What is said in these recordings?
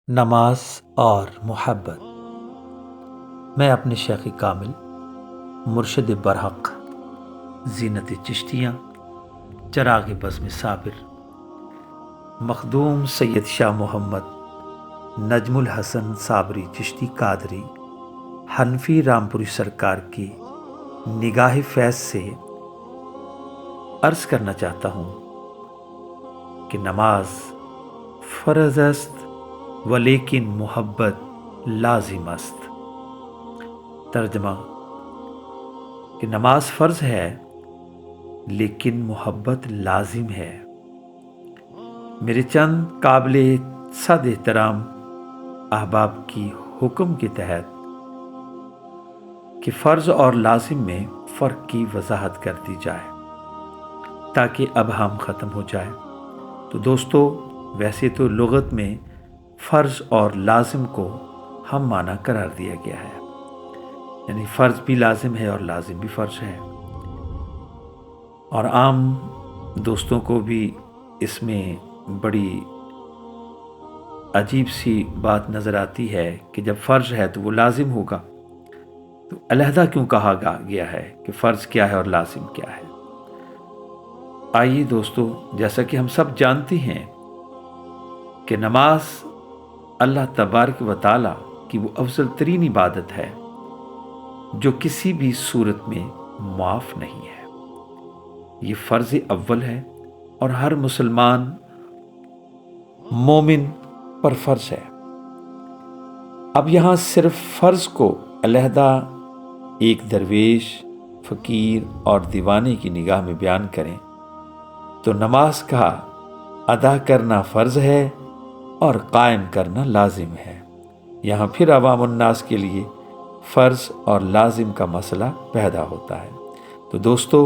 نماز اور محبت۔ میں اپنے شیخ کامل مرشد برحق زینت چشتیہ چراغ بزم صابر مخدوم سید شاہ محمد نجم الحسن صابری چشتی قادری حنفی رامپوری سرکار کی نگاہ فیض سے عرض کرنا چاہتا ہوں کہ نماز فرض است ولیکن محبت لازم است۔ ترجمہ کہ نماز فرض ہے لیکن محبت لازم ہے۔ میرے چند قابل صد احترام احباب کی حکم کے تحت کہ فرض اور لازم میں فرق کی وضاحت کر دی جائے تاکہ ابہام ختم ہو جائے۔ تو دوستو، ویسے تو لغت میں فرض اور لازم کو ہم معنی قرار دیا گیا ہے، یعنی فرض بھی لازم ہے اور لازم بھی فرض ہے، اور عام دوستوں کو بھی اس میں بڑی عجیب سی بات نظر آتی ہے کہ جب فرض ہے تو وہ لازم ہوگا، تو علیحدہ کیوں کہا گیا ہے کہ فرض کیا ہے اور لازم کیا ہے؟ آئیے دوستو، جیسا کہ ہم سب جانتے ہیں کہ نماز اللہ تبارک و تعالیٰ کی وہ افضل ترین عبادت ہے جو کسی بھی صورت میں معاف نہیں ہے۔ یہ فرض اول ہے اور ہر مسلمان مومن پر فرض ہے۔ اب یہاں صرف فرض کو علیحدہ ایک درویش، فقیر اور دیوانے کی نگاہ میں بیان کریں تو نماز کا ادا کرنا فرض ہے اور قائم کرنا لازم ہے۔ یہاں پھر عوام الناس کے لیے فرض اور لازم کا مسئلہ پیدا ہوتا ہے۔ تو دوستو،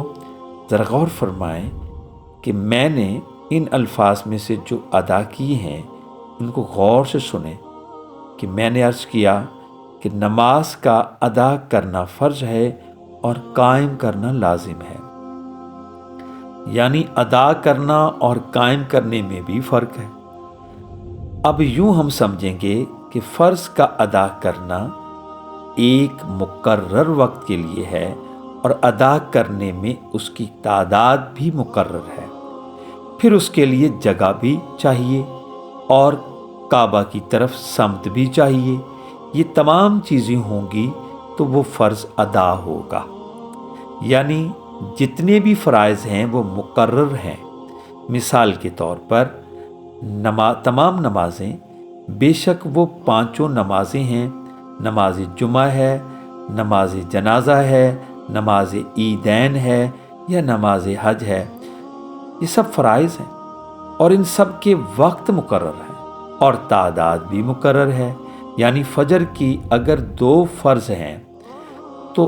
ذرا غور فرمائیں کہ میں نے ان الفاظ میں سے جو ادا کیے ہیں ان کو غور سے سنیں کہ میں نے عرض کیا کہ نماز کا ادا کرنا فرض ہے اور قائم کرنا لازم ہے، یعنی ادا کرنا اور قائم کرنے میں بھی فرق ہے۔ اب یوں ہم سمجھیں گے کہ فرض کا ادا کرنا ایک مقرر وقت کے لیے ہے اور ادا کرنے میں اس کی تعداد بھی مقرر ہے، پھر اس کے لیے جگہ بھی چاہیے اور کعبہ کی طرف سمت بھی چاہیے۔ یہ تمام چیزیں ہوں گی تو وہ فرض ادا ہوگا، یعنی جتنے بھی فرائض ہیں وہ مقرر ہیں۔ مثال کے طور پر تمام نمازیں، بے شک وہ پانچوں نمازیں ہیں، نماز جمعہ ہے، نماز جنازہ ہے، نماز عیدین ہے یا نماز حج ہے، یہ سب فرائض ہیں اور ان سب کے وقت مقرر ہیں اور تعداد بھی مقرر ہے۔ یعنی فجر کی اگر 2 فرض ہیں تو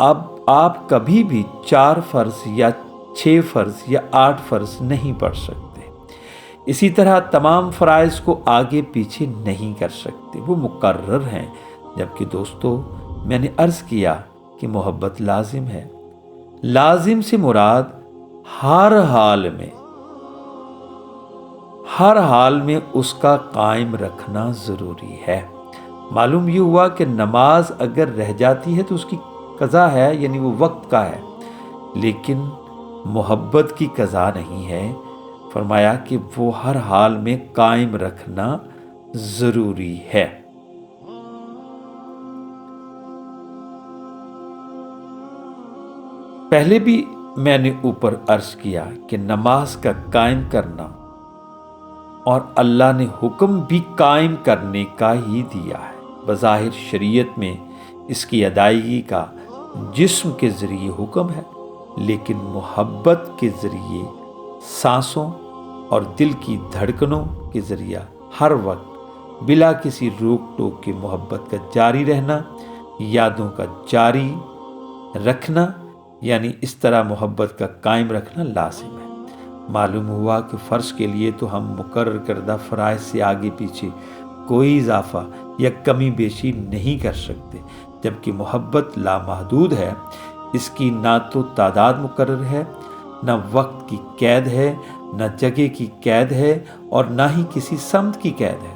اب آپ کبھی بھی 4 فرض یا 6 فرض یا 8 فرض نہیں پڑھ سکتے۔ اسی طرح تمام فرائض کو آگے پیچھے نہیں کر سکتے، وہ مقرر ہیں۔ جبکہ دوستو، میں نے عرض کیا کہ محبت لازم ہے۔ لازم سے مراد ہر حال میں اس کا قائم رکھنا ضروری ہے۔ معلوم یہ ہوا کہ نماز اگر رہ جاتی ہے تو اس کی قضا ہے، یعنی وہ وقت کا ہے، لیکن محبت کی قضا نہیں ہے۔ فرمایا کہ وہ ہر حال میں قائم رکھنا ضروری ہے۔ پہلے بھی میں نے اوپر عرض کیا کہ نماز کا قائم کرنا اور اللہ نے حکم بھی قائم کرنے کا ہی دیا ہے۔ بظاہر شریعت میں اس کی ادائیگی کا جسم کے ذریعے حکم ہے، لیکن محبت کے ذریعے سانسوں اور دل کی دھڑکنوں کے ذریعہ ہر وقت بلا کسی روک ٹوک کے محبت کا جاری رہنا، یادوں کا جاری رکھنا، یعنی اس طرح محبت کا قائم رکھنا لازم ہے۔ معلوم ہوا کہ فرض کے لیے تو ہم مقرر کردہ فرائض سے آگے پیچھے کوئی اضافہ یا کمی بیشی نہیں کر سکتے، جبکہ محبت لامحدود ہے۔ اس کی نہ تو تعداد مقرر ہے، نہ وقت کی قید ہے، نہ جگہ کی قید ہے اور نہ ہی کسی سمت کی قید ہے۔